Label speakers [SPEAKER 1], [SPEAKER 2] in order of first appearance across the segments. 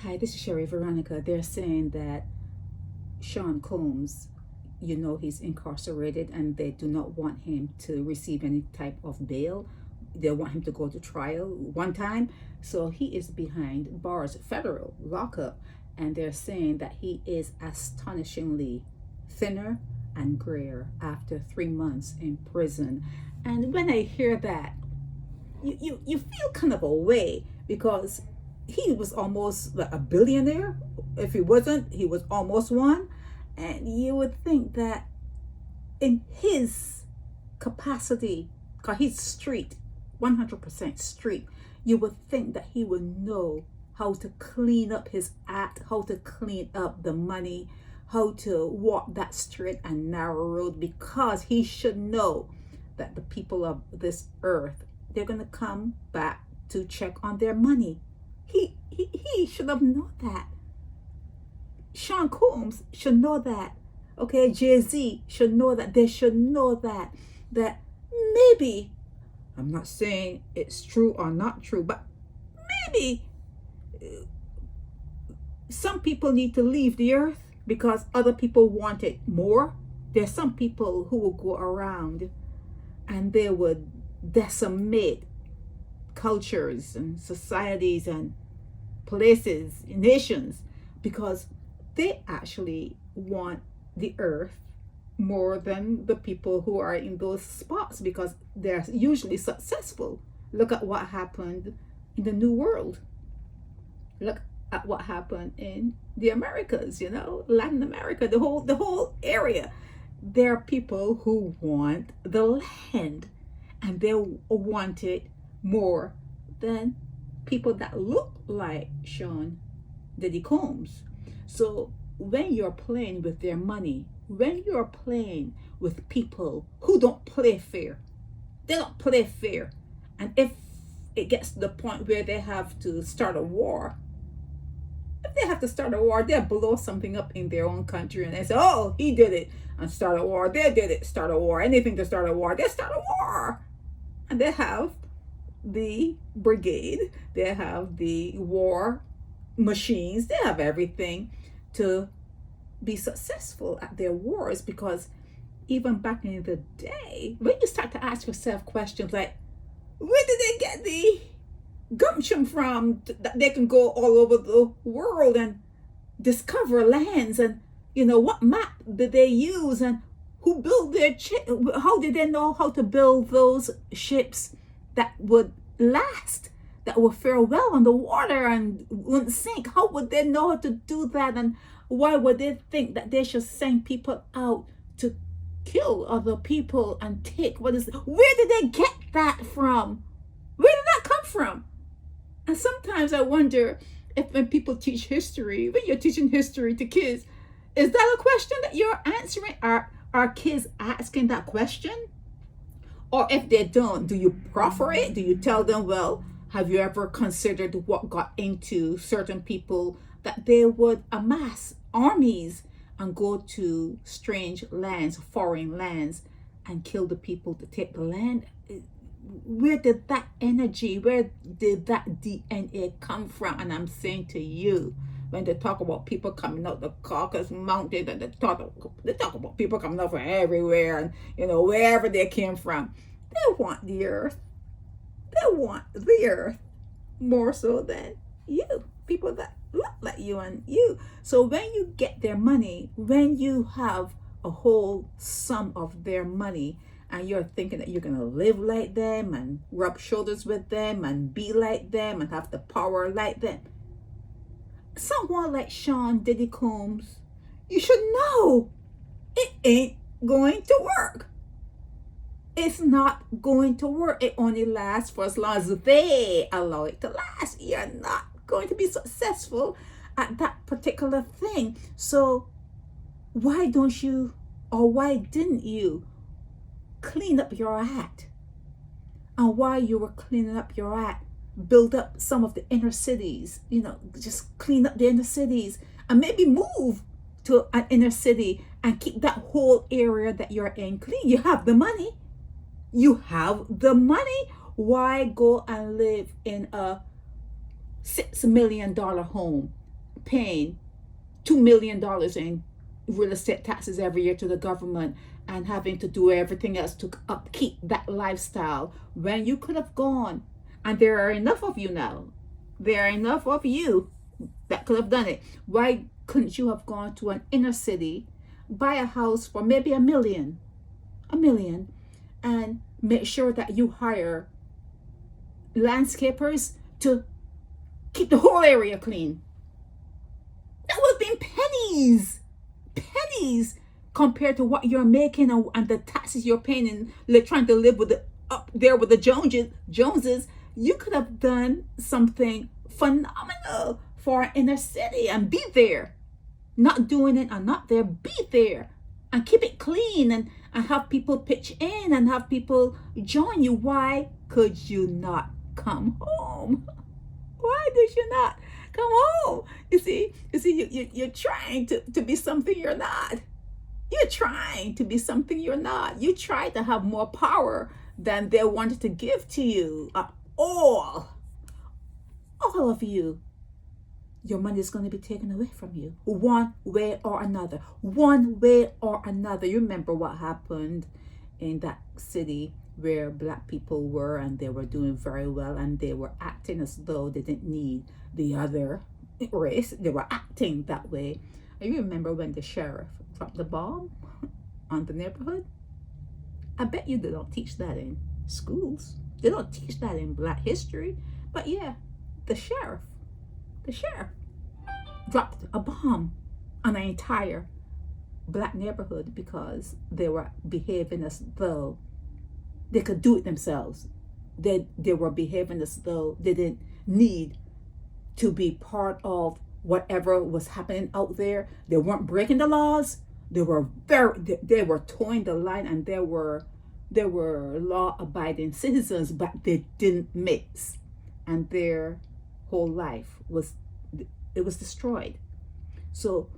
[SPEAKER 1] Hi, this is Sherry Veronica. They're saying that Sean Combs, he's incarcerated and they do not want him to receive any type of bail. They want him to go to trial one time. So he is behind bars, federal lockup. And they're saying that he is astonishingly thinner and grayer after 3 months in prison. And when I hear that, you feel kind of a way, because he was almost like a billionaire. If he wasn't, he was almost one. And you would think that in his capacity, because he's street, 100% street, you would think that he would know how to clean up his act, how to clean up the money, how to walk that straight and narrow road, because he should know that the people of this earth, they're going to come back to check on their money. He should have known that. Sean Combs should know that. Okay, Jay-Z should know that. They should know that maybe, I'm not saying it's true or not true, but maybe some people need to leave the earth because other people want it more. There's some people who will go around and they would decimate cultures and societies and places, nations, because they actually want the earth more than the people who are in those spots, because they're usually successful. Look at what happened in the New World. Look at what happened in the Americas, Latin America, the whole area. There are people who want the land, and they want it more than people that look like Sean Diddy Combs. So when you're playing with their money, when you're playing with people who don't play fair, they don't play fair. And if it gets to the point where they have to start a war, they'll blow something up in their own country and they say, oh, he did it, and start a war. They did it, start a war. Anything to start a war, they start a war. And they have the brigade, they have the war machines, they have everything to be successful at their wars. Because even back in the day, when you start to ask yourself questions like, where did they get the gumption from that they can go all over the world and discover lands, and what map did they use, and who built their how did they know how to build those ships that would last, that would fare well on the water and wouldn't sink? How would they know how to do that? And why would they think that they should send people out to kill other people and take where did they get that from? Where did that come from? And sometimes I wonder if when people teach history, when you're teaching history to kids, is that a question that you're answering? Are kids asking that question? Or if they don't, do you proffer it? Do you tell them, well, have you ever considered what got into certain people that they would amass armies and go to strange lands, foreign lands, and kill the people to take the land? Where did that energy, where did that DNA come from? And I'm saying to you, when they talk about people coming out the Caucasus Mountain, and they talk about people coming out from everywhere, and wherever they came from, they want the earth. They want the earth more so than you, people that look like you and you. So when you get their money, when you have a whole sum of their money, and you're thinking that you're going to live like them and rub shoulders with them and be like them and have the power like them, someone like Sean Diddy Combs, you should know it ain't going to work. It's not going to work. It only lasts for as long as they allow it to last. You're not going to be successful at that particular thing. So why don't you, or why didn't you clean up your act? And while you were cleaning up your act, build up some of the inner cities, just clean up the inner cities, and maybe move to an inner city and keep that whole area that you're in clean. You have the money. You have the money. Why go and live in a $6 million home paying $2 million in real estate taxes every year to the government and having to do everything else to upkeep that lifestyle when you could have gone. And there are enough of you now. There are enough of you that could have done it. Why couldn't you have gone to an inner city, buy a house for maybe $1 million, and make sure that you hire landscapers to keep the whole area clean? That would have been pennies compared to what you're making and the taxes you're paying and trying to live with up there with the Joneses. You could have done something phenomenal for an inner city and be there. Not doing it and not there, be there and keep it clean and have people pitch in and have people join you. Why could you not come home? Why did you not come home? You see, you're trying to be something you're not. You're trying to be something you're not. You try to have more power than they wanted to give to you. All of you. Your money is going to be taken away from you one way or another. One way or another. You remember what happened in that city where black people were and they were doing very well and they were acting as though they didn't need the other race. They were acting that way. And you remember when the sheriff dropped the bomb on the neighborhood? I bet you they don't teach that in schools. They don't teach that in black history. But yeah, the sheriff dropped a bomb on an entire black neighborhood because they were behaving as though they could do it themselves. They were behaving as though they didn't need to be part of whatever was happening out there. They weren't breaking the laws. They were towing the line, and they were law-abiding citizens, but they didn't mix, and their whole life was destroyed. So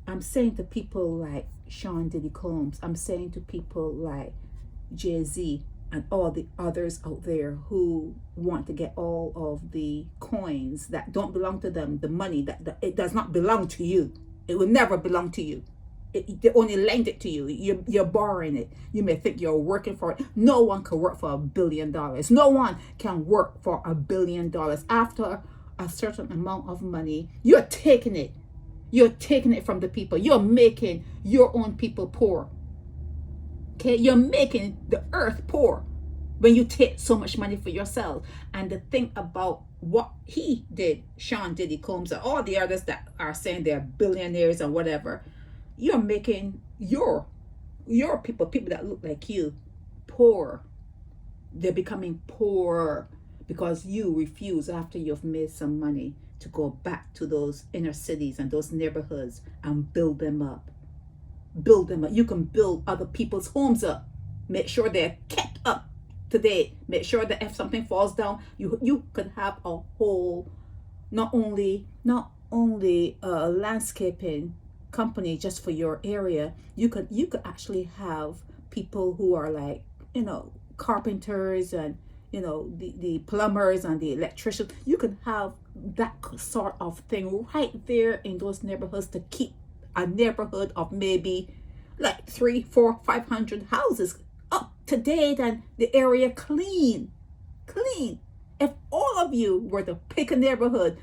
[SPEAKER 1] I'm saying to people like Sean Diddy Combs, I'm saying to people like Jay-Z and all the others out there who want to get all of the coins that don't belong to them, the money that it does not belong to you. It will never belong to you. They only lend it to you. You're borrowing it. You may think you're working for it. No one can work for $1 billion. No one can work for $1 billion. After a certain amount of money, you're taking it. You're taking it from the people. You're making your own people poor. Okay, you're making the earth poor when you take so much money for yourself. And the thing about what he did, Sean Diddy Combs, and all the others that are saying they're billionaires or whatever, you're making your people that look like you, poor. They're becoming poor because you refuse, after you've made some money, to go back to those inner cities and those neighborhoods and build them up. Build them up. You can build other people's homes up. Make sure they're kept up to date. Make sure that if something falls down, you could have a whole, not only a landscaping company just for your area. You could actually have people who are like, carpenters and the plumbers and the electricians. You could have that sort of thing right there in those neighborhoods to keep a neighborhood of maybe like 300, 400, 500 houses up to date and the area clean. If all of you were to pick a neighborhood,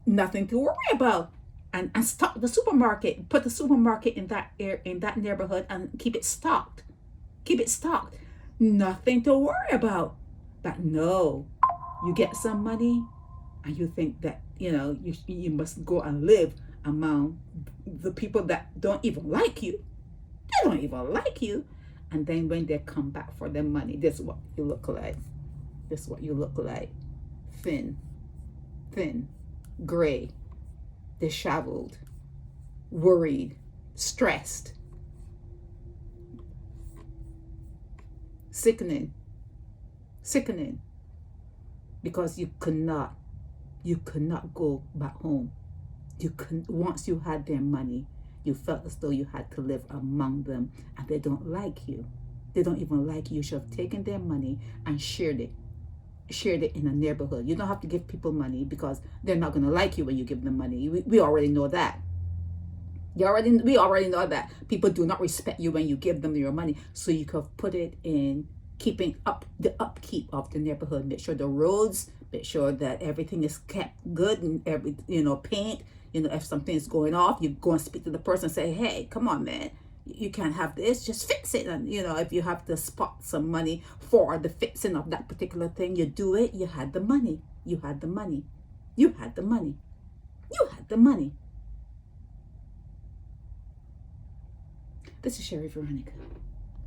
[SPEAKER 1] nothing to worry about, and stock the supermarket, put the supermarket in that neighborhood and keep it stocked, nothing to worry about. But no, you get some money and you think that you must go and live among the people that don't even like you. They don't even like you. And then when they come back for their money, this is what you look like. Thin, gray, disheveled, worried, stressed, sickening, because you could not go back home. Once you had their money, you felt as though you had to live among them, and they don't like you. They don't even like you. You should have taken their money and shared it. shared it in a neighborhood. You don't have to give people money because they're not going to like you when you give them money. We already know that. We already know that people do not respect you when you give them your money. So you could put it in keeping up the upkeep of the neighborhood. Make sure the roads, make sure that everything is kept good, and every paint. If something is going off, you go and speak to the person and say, hey, come on, man, you can't have this, just fix it. And if you have to spot some money for the fixing of that particular thing, you do it. You had the money. You had the money. You had the money. You had the money. This is Sherry Veronica.